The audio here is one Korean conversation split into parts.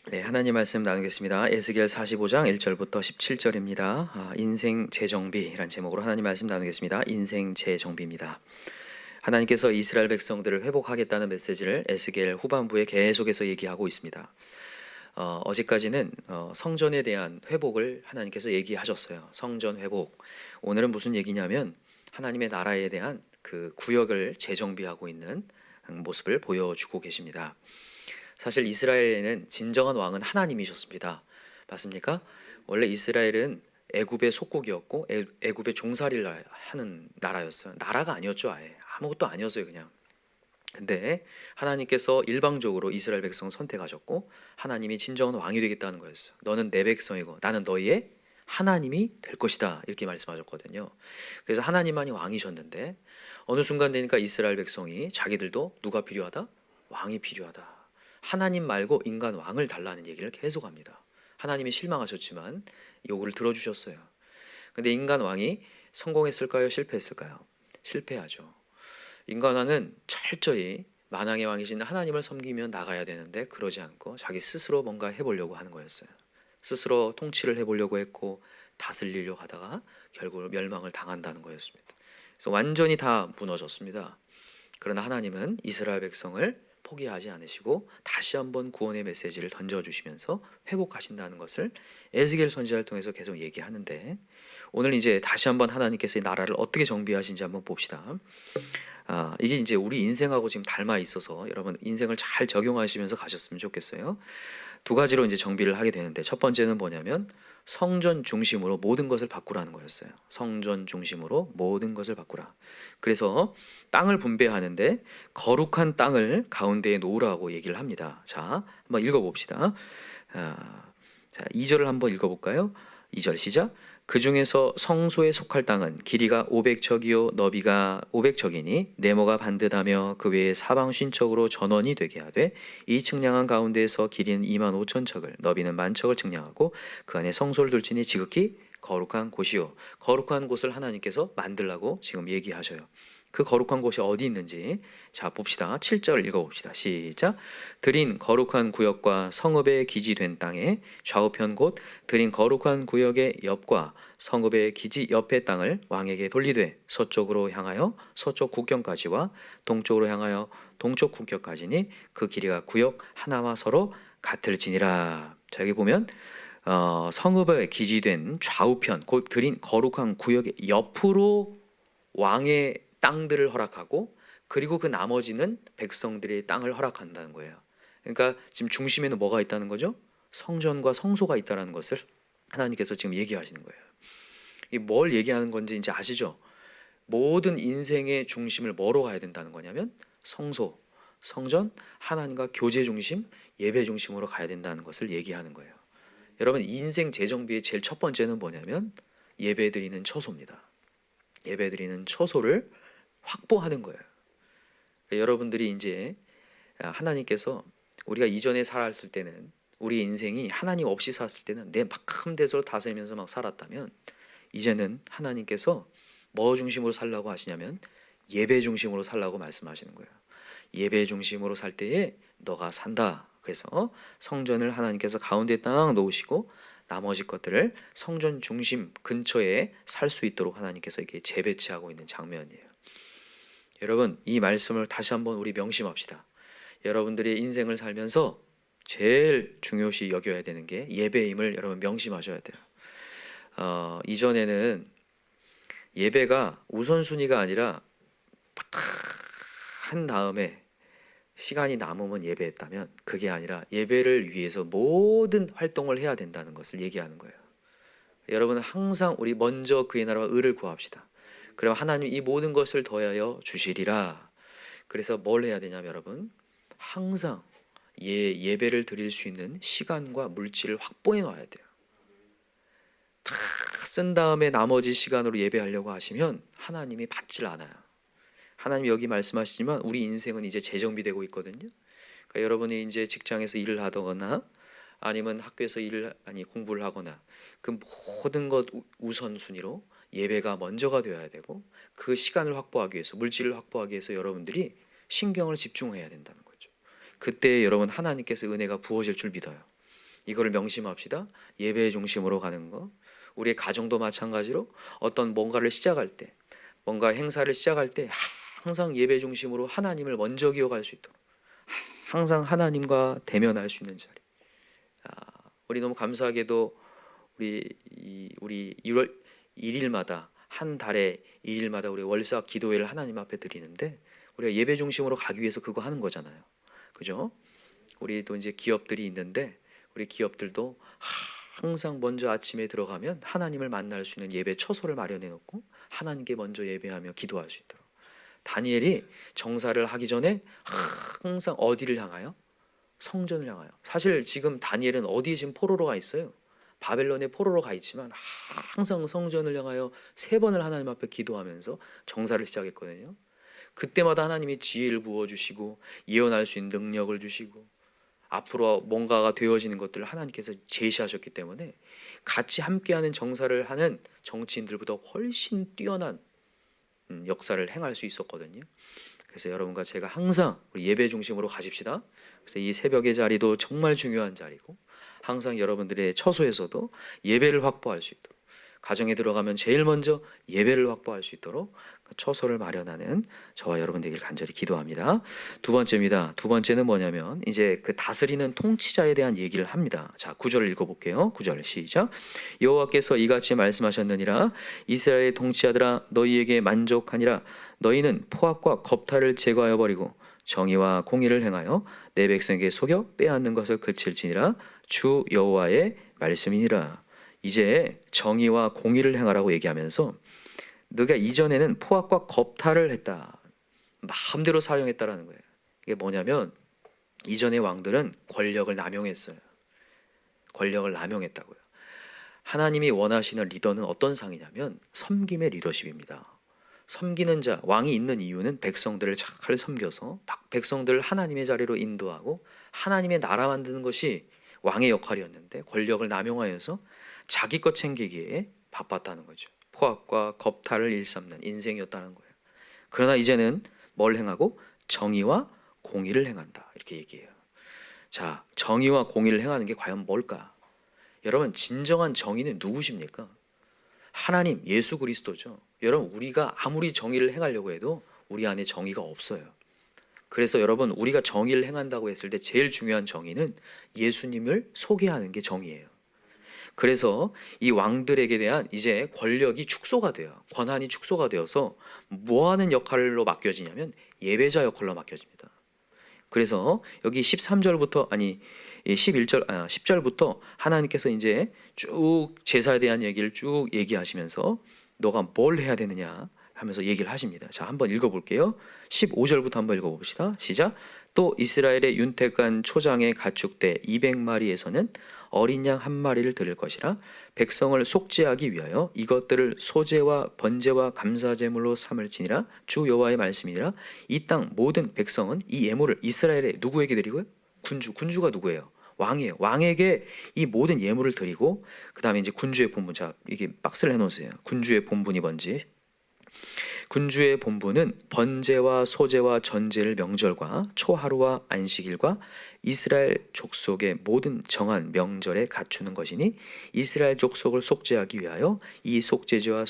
네, 하나님 말씀 나누겠습니다. 에스겔 45장 1절부터 17절입니다. 인생 재정비란 제목으로 하나님 말씀 나누겠습니다. 인생 재정비입니다. 하나님께서 이스라엘 백성들을 회복하겠다는 메시지를 에스겔 후반부에 계속해서 얘기하고 있습니다. 어제까지는 성전에 대한 회복을 하나님께서 얘기하셨어요. 성전 회복. 오늘은 무슨 얘기냐면 하나님의 나라에 대한 그 구역을 재정비하고 있는 모습을 보여주고 계십니다. 사실 이스라엘에는 진정한 왕은 하나님이셨습니다. 맞습니까? 원래 이스라엘은 애굽의 속국이었고 애굽의 종살이를 하는 나라였어요. 나라가 아니었죠. 아예 아무것도 아니었어요. 그냥. 근데 하나님께서 일방적으로 이스라엘 백성을 선택하셨고 하나님이 진정한 왕이 되겠다는 거였어요. 너는 내 백성이고 나는 너희의 하나님이 될 것이다, 이렇게 말씀하셨거든요. 그래서 하나님만이 왕이셨는데 어느 순간 되니까 이스라엘 백성이 자기들도 누가 필요하다? 왕이 필요하다. 하나님 말고 인간 왕을 달라는 얘기를 계속합니다. 하나님이 실망하셨지만 요구를 들어주셨어요. 근데 인간 왕이 성공했을까요? 실패했을까요? 실패하죠. 인간 왕은 철저히 만왕의 왕이신 하나님을 섬기며 나가야 되는데 그러지 않고 자기 스스로 뭔가 해보려고 하는 거였어요. 스스로 통치를 해보려고 했고 다스리려고 하다가 결국 멸망을 당한다는 거였습니다. 그래서 완전히 다 무너졌습니다. 그러나 하나님은 이스라엘 백성을 포기하지 않으시고 다시 한번 구원의 메시지를 던져주시면서 회복하신다는 것을 에스겔 선지자를 통해서 계속 얘기하는데, 오늘 이제 다시 한번 하나님께서 이 나라를 어떻게 정비하신지 한번 봅시다. 이게 이제 우리 인생하고 지금 닮아 있어서 여러분 인생을 잘 적용하시면서 가셨으면 좋겠어요. 두 가지로 이제 정비를 하게 되는데, 첫 번째는 뭐냐면 성전 중심으로 모든 것을 바꾸라는 거였어요. 성전 중심으로 모든 것을 바꾸라. 그래서 땅을 분배하는데 거룩한 땅을 가운데에 놓으라고 얘기를 합니다. 자, 한번 읽어봅시다. 자, 2절을 한번 읽어볼까요? 2절 시작. 그 중에서 성소에 속할 땅은 길이가 500척이요 너비가 500척이니 네모가 반듯하며 그 외에 사방 쉰척으로 전원이 되게 하되 이 측량한 가운데에서 길이는 2만 5천 척을 너비는 1만 척을 측량하고 그 안에 성소를 둘지니 지극히 거룩한 곳이요. 거룩한 곳을 하나님께서 만들라고 지금 얘기하셔요. 그 거룩한 곳이 어디 있는지 자 봅시다. 7절 읽어봅시다. 시작. 드린 거룩한 구역과 성읍의 기지된 땅에 좌우편 곧 드린 거룩한 구역의 옆과 성읍의 기지 옆의 땅을 왕에게 돌리되 서쪽으로 향하여 서쪽 국경까지와 동쪽으로 향하여 동쪽 국경까지니 그 길이가 구역 하나와 서로 같을지니라. 자, 여기 보면 성읍의 기지된 좌우편 곧 드린 거룩한 구역의 옆으로 왕의 땅들을 허락하고 그리고 그 나머지는 백성들의 땅을 허락한다는 거예요. 그러니까 지금 중심에는 뭐가 있다는 거죠? 성전과 성소가 있다는 것을 하나님께서 지금 얘기하시는 거예요. 이 뭘 얘기하는 건지 이제 아시죠? 모든 인생의 중심을 뭐로 가야 된다는 거냐면 성소, 성전, 하나님과 교제 중심, 예배 중심으로 가야 된다는 것을 얘기하는 거예요. 여러분, 인생 재정비의 제일 첫 번째는 뭐냐면 예배드리는 처소입니다. 예배드리는 처소를 확보하는 거예요. 그러니까 여러분들이 이제 하나님께서 우리가 이전에 살았을 때는 우리 인생이 하나님 없이 살았을 때는 내 마음대로 다스리면서 막 살았다면 이제는 하나님께서 뭐 중심으로 살라고 하시냐면 예배 중심으로 살라고 말씀하시는 거예요. 예배 중심으로 살 때에 너가 산다. 그래서 성전을 하나님께서 가운데 딱 놓으시고 나머지 것들을 성전 중심 근처에 살 수 있도록 하나님께서 이렇게 재배치하고 있는 장면이에요. 여러분, 이 말씀을 다시 한번 우리 명심합시다. 여러분들의 인생을 살면서 제일 중요시 여겨야 되는 게 예배임을 여러분 명심하셔야 돼요. 이전에는 예배가 우선순위가 아니라 한 다음에 시간이 남으면 예배했다면, 그게 아니라 예배를 위해서 모든 활동을 해야 된다는 것을 얘기하는 거예요. 여러분, 항상 우리 먼저 그의 나라와 의를 구합시다. 그럼 하나님 이 모든 것을 더하여 주시리라. 그래서 뭘 해야 되냐면 여러분, 항상 예배를 드릴 수 있는 시간과 물질을 확보해 놔야 돼요. 다 쓴 다음에 나머지 시간으로 예배하려고 하시면 하나님이 받질 않아요. 하나님이 여기 말씀하시지만 우리 인생은 이제 재정비되고 있거든요. 그러니까 여러분이 이제 직장에서 일을 하거나 아니면 학교에서 공부를 하거나 그 모든 것 우선순위로 예배가 먼저가 되어야 되고, 그 시간을 확보하기 위해서, 물질을 확보하기 위해서 여러분들이 신경을 집중해야 된다는 거죠. 그때 여러분 하나님께서 은혜가 부어질 줄 믿어요. 이거를 명심합시다. 예배의 중심으로 가는 거. 우리의 가정도 마찬가지로 어떤 뭔가를 시작할 때, 뭔가 행사를 시작할 때 항상 예배 중심으로 하나님을 먼저 기억할 수 있도록, 항상 하나님과 대면할 수 있는 자리. 우리 너무 감사하게도 우리 1월 1일마다, 한 달에 1일마다 우리 월사 기도회를 하나님 앞에 드리는데, 우리가 예배 중심으로 가기 위해서 그거 하는 거잖아요. 그죠? 우리도 이제 기업들이 있는데, 우리 기업들도 항상 먼저 아침에 들어가면 하나님을 만날 수 있는 예배 처소를 마련해 놓고 하나님께 먼저 예배하며 기도할 수 있도록. 다니엘이 정사를 하기 전에 항상 어디를 향하여? 성전을 향하여. 사실 지금 다니엘은 어디에 지금 포로로 가 있어요? 바벨론에 포로로 가 있지만 항상 성전을 향하여 3번을 하나님 앞에 기도하면서 정사를 시작했거든요. 그때마다 하나님이 지혜를 부어주시고 예언할 수 있는 능력을 주시고 앞으로 뭔가가 되어지는 것들을 하나님께서 제시하셨기 때문에 같이 함께하는 정사를 하는 정치인들보다 훨씬 뛰어난 역사를 행할 수 있었거든요. 그래서 여러분과 제가 항상 우리 예배 중심으로 가십시다. 그래서 이 새벽의 자리도 정말 중요한 자리고, 항상 여러분들의 처소에서도 예배를 확보할 수 있도록, 가정에 들어가면 제일 먼저 예배를 확보할 수 있도록 처소를 마련하는 저와 여러분 되길 간절히 기도합니다. 두 번째입니다. 두 번째는 뭐냐면 이제 그 다스리는 통치자에 대한 얘기를 합니다. 자, 9절을 읽어볼게요. 9절 시작. 여호와께서 이같이 말씀하셨느니라. 이스라엘의 통치자들아, 너희에게 만족하니라. 너희는 포악과 겁탈을 제거하여 버리고 정의와 공의를 행하여 내 백성에게 속여 빼앗는 것을 그칠지니라. 주 여호와의 말씀이니라. 이제 정의와 공의를 행하라고 얘기하면서, 너가 이전에는 포악과 겁탈을 했다, 마음대로 사용했다라는 거예요. 이게 뭐냐면 이전의 왕들은 권력을 남용했어요. 권력을 남용했다고요. 하나님이 원하시는 리더는 어떤 상이냐면 섬김의 리더십입니다. 섬기는 자, 왕이 있는 이유는 백성들을 잘 섬겨서 백성들을 하나님의 자리로 인도하고 하나님의 나라 만드는 것이 왕의 역할이었는데, 권력을 남용하여서 자기 것 챙기기에 바빴다는 거죠. 포악과 겁탈을 일삼는 인생이었다는 거예요. 그러나 이제는 뭘 행하고? 정의와 공의를 행한다, 이렇게 얘기해요. 자, 정의와 공의를 행하는 게 과연 뭘까? 여러분, 진정한 정의는 누구십니까? 하나님, 예수 그리스도죠. 여러분, 우리가 아무리 정의를 행하려고 해도 우리 안에 정의가 없어요. 그래서 여러분, 우리가 정의를 행한다고 했을 때 제일 중요한 정의는 예수님을 소개하는 게 정의예요. 그래서 이 왕들에게 대한 이제 권력이 축소가 돼요. 권한이 축소가 되어서 뭐 하는 역할로 맡겨지냐면 예배자 역할로 맡겨집니다. 그래서 여기 13절부터 10절부터 하나님께서 이제 쭉 제사에 대한 얘기를 쭉 얘기하시면서 너가 뭘 해야 되느냐 하면서 얘기를 하십니다. 자, 한번 읽어볼게요. 15절부터 한번 읽어봅시다. 시작. 또 이스라엘의 윤택한 초장의 가축대 200마리에서는 어린 양 한 마리를 드릴 것이라. 백성을 속죄하기 위하여 이것들을 소제와 번제와 감사제물로 삼을지니라. 주 여호와의 말씀이니라. 이 땅 모든 백성은 이 예물을 이스라엘의 누구에게 드리고요? 군주가 누구예요? 왕이에요. 왕에게 이 모든 예물을 드리고, 그 다음에 이제 군주의 본분. 자, 이게 박스를 해놓으세요. 군주의 본분이 뭔지. 군주의 본분은 번제와 소제와 전제를 명절과 초하루와 안식일과 이스라엘 족속의 모든 정한 명절에 갖추는 것이니, 이스라엘 족속을 속죄하기 위하여 이 속죄제와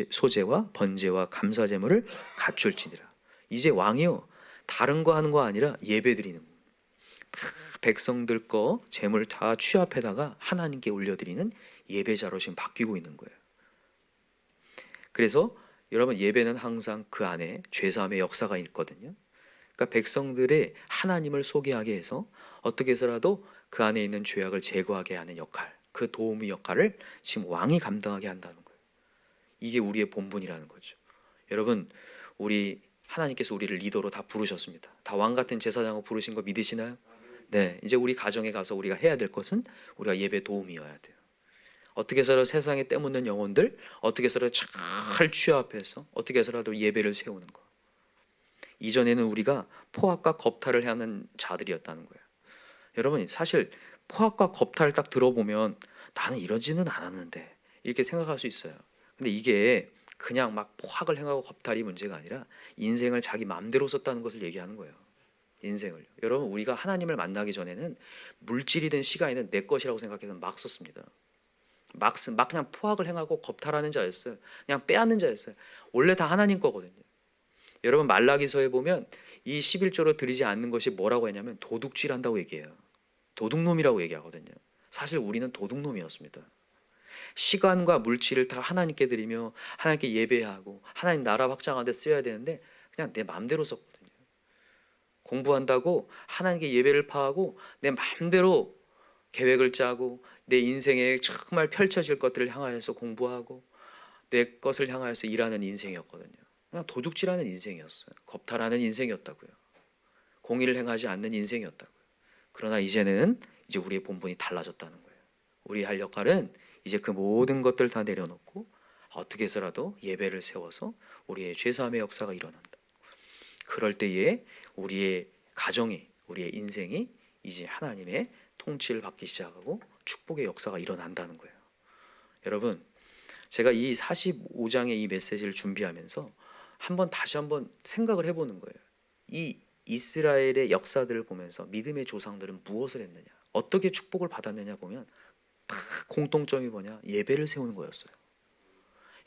소제와 번제와 감사제물을 갖출지니라. 이제 왕이요, 다른 거 하는 거 아니라 예배 드리는, 백성들 거 제물 다 취합해다가 하나님께 올려드리는 예배자로 지금 바뀌고 있는 거예요. 그래서 여러분, 예배는 항상 그 안에 죄사함의 역사가 있거든요. 그러니까 백성들의 하나님을 소개하게 해서 어떻게 해서라도 그 안에 있는 죄악을 제거하게 하는 역할, 그 도우미 역할을 지금 왕이 감당하게 한다는 거예요. 이게 우리의 본분이라는 거죠. 여러분, 우리 하나님께서 우리를 리더로 다 부르셨습니다. 다 왕 같은 제사장으로 부르신 거 믿으시나요? 네, 이제 우리 가정에 가서 우리가 해야 될 것은 우리가 예배 도우미여야 돼요. 어떻게 해서라도 세상에 때묻는 영혼들, 어떻게 해서라도 잘 취합해서 어떻게 해서라도 예배를 세우는 거. 이전에는 우리가 포악과 겁탈을 하는 자들이었다는 거예요. 여러분, 사실 포악과 겁탈을 딱 들어보면 나는 이러지는 않았는데 이렇게 생각할 수 있어요. 근데 이게 그냥 막 포악을 행하고 겁탈이 문제가 아니라 인생을 자기 마음대로 썼다는 것을 얘기하는 거예요. 인생을요. 여러분, 우리가 하나님을 만나기 전에는 물질이든 시간이든 내 것이라고 생각해서 막 썼습니다. 막 그냥 포악을 행하고 겁탈하는 자였어요. 그냥 빼앗는 자였어요. 원래 다 하나님 거거든요. 여러분, 말라기서에 보면 이 11조로 드리지 않는 것이 뭐라고 했냐면 도둑질한다고 얘기해요. 도둑놈이라고 얘기하거든요. 사실 우리는 도둑놈이었습니다. 시간과 물질을 다 하나님께 드리며 하나님께 예배하고 하나님 나라 확장하는 데 써야 되는데 그냥 내 마음대로 썼거든요. 공부한다고 하나님께 예배를 파하고 내 마음대로 계획을 짜고 내 인생에 정말 펼쳐질 것들을 향하여서 공부하고 내 것을 향하여서 일하는 인생이었거든요. 그냥 도둑질하는 인생이었어요. 겁탈하는 인생이었다고요. 공의를 행하지 않는 인생이었다고요. 그러나 이제는 이제 우리의 본분이 달라졌다는 거예요. 우리 할 역할은 이제 그 모든 것들 다 내려놓고 어떻게 해서라도 예배를 세워서 우리의 죄사함의 역사가 일어난다. 그럴 때에 우리의 가정이, 우리의 인생이 이제 하나님의 통치를 받기 시작하고 축복의 역사가 일어난다는 거예요. 여러분, 제가 이 45장의 이 메시지를 준비하면서 다시 한번 생각을 해보는 거예요. 이 이스라엘의 역사들을 보면서 믿음의 조상들은 무엇을 했느냐, 어떻게 축복을 받았느냐 보면 다 공통점이 뭐냐, 예배를 세우는 거였어요.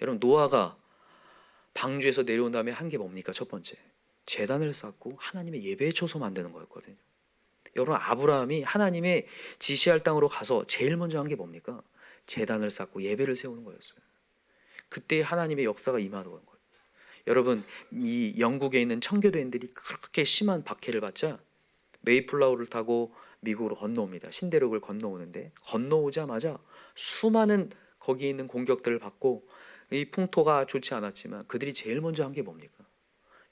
여러분, 노아가 방주에서 내려온 다음에 한 게 뭡니까? 첫 번째, 제단을 쌓고 하나님의 예배의 초소 만드는 거였거든요. 여러분, 아브라함이 하나님의 지시할 땅으로 가서 제일 먼저 한 게 뭡니까? 제단을 쌓고 예배를 세우는 거였어요. 그때 하나님의 역사가 임하는 거예요. 여러분, 이 영국에 있는 청교도인들이 그렇게 심한 박해를 받자 메이플라워를 타고 미국으로 건너옵니다. 신대륙을 건너오는데 건너오자마자 수많은 거기에 있는 공격들을 받고 이 풍토가 좋지 않았지만 그들이 제일 먼저 한 게 뭡니까?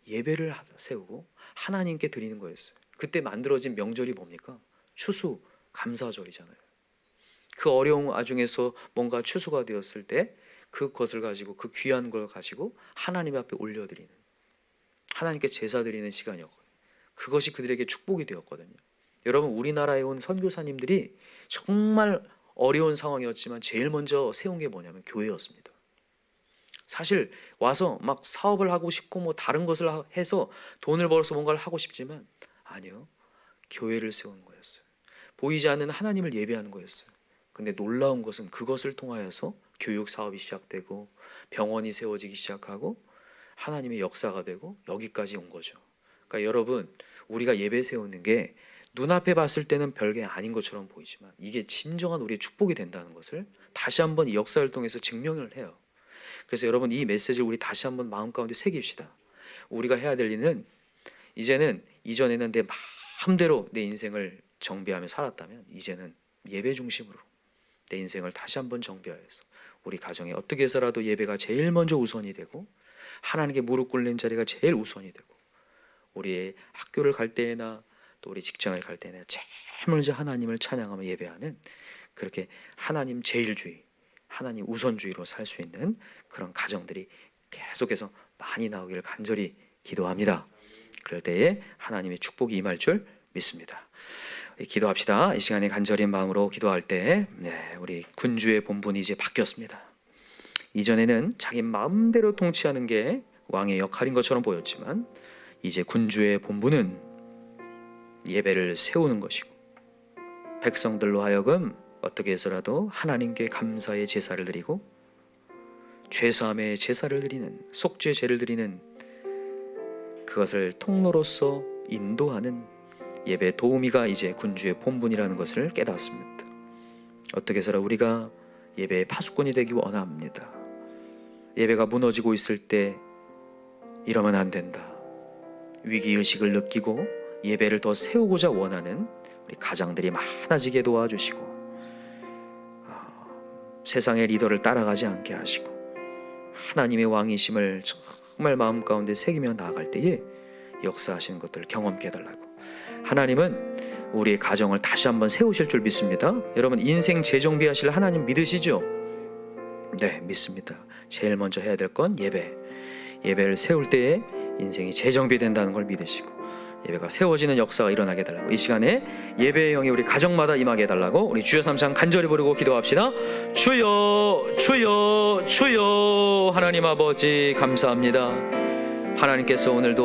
예배를 세우고 하나님께 드리는 거였어요. 그때 만들어진 명절이 뭡니까? 추수 감사절이잖아요. 그 어려운 와중에서 뭔가 추수가 되었을 때 그것을 가지고, 그 귀한 걸 가지고 하나님 앞에 올려드리는, 하나님께 제사 드리는 시간이었거든요. 그것이 그들에게 축복이 되었거든요. 여러분, 우리나라에 온 선교사님들이 정말 어려운 상황이었지만 제일 먼저 세운 게 뭐냐면 교회였습니다. 사실 와서 막 사업을 하고 싶고 뭐 다른 것을 해서 돈을 벌어서 뭔가를 하고 싶지만 아니요, 교회를 세우는 거였어요. 보이지 않는 하나님을 예배하는 거였어요. 근데 놀라운 것은 그것을 통하여서 교육 사업이 시작되고 병원이 세워지기 시작하고 하나님의 역사가 되고 여기까지 온 거죠. 그러니까 여러분, 우리가 예배 세우는 게 눈앞에 봤을 때는 별게 아닌 것처럼 보이지만 이게 진정한 우리의 축복이 된다는 것을 다시 한번 이 역사를 통해서 증명을 해요. 그래서 여러분, 이 메시지를 우리 다시 한번 마음 가운데 새깁시다. 우리가 해야 될 일은, 이전에는 내 마음대로 내 인생을 정비하며 살았다면 이제는 예배 중심으로 내 인생을 다시 한번 정비하여서 우리 가정에 어떻게 해서라도 예배가 제일 먼저 우선이 되고 하나님께 무릎 꿇는 자리가 제일 우선이 되고 우리의 학교를 갈 때나 또 우리 직장을 갈 때나 제일 먼저 하나님을 찬양하며 예배하는, 그렇게 하나님 제일주의, 하나님 우선주의로 살 수 있는 그런 가정들이 계속해서 많이 나오기를 간절히 기도합니다. 그럴 때에 하나님의 축복이 임할 줄 믿습니다. 기도합시다. 이 시간에 간절히 마음으로 기도할 때 우리 군주의 본분이 이제 바뀌었습니다. 이전에는 자기 마음대로 통치하는 게 왕의 역할인 것처럼 보였지만 이제 군주의 본분은 예배를 세우는 것이고 백성들로 하여금 어떻게 해서라도 하나님께 감사의 제사를 드리고 죄사함의 제사를 드리는, 속죄 제를 드리는, 그것을 통로로서 인도하는 예배 도우미가 이제 군주의 본분이라는 것을 깨닫습니다. 어떻게 해서라 우리가 예배의 파수꾼이 되기 원합니다. 예배가 무너지고 있을 때 이러면 안 된다. 위기의식을 느끼고 예배를 더 세우고자 원하는 우리 가장들이 많아지게 도와주시고 세상의 리더를 따라가지 않게 하시고 하나님의 왕이심을 정말 마음 가운데 새기며 나아갈 때에 역사하시는 것들을 경험케 해달라고. 하나님은 우리의 가정을 다시 한번 세우실 줄 믿습니다. 여러분, 인생 재정비하실 하나님 믿으시죠? 네, 믿습니다. 제일 먼저 해야 될 건 예배를 세울 때에 인생이 재정비된다는 걸 믿으시고 예배가 세워지는 역사가 일어나게 해달라고, 이 시간에 예배의 영이 우리 가정마다 임하게 해달라고 우리 주여 삼창 간절히 부르고 기도합시다. 주여 주여 주여. 하나님 아버지 감사합니다. 하나님께서 오늘도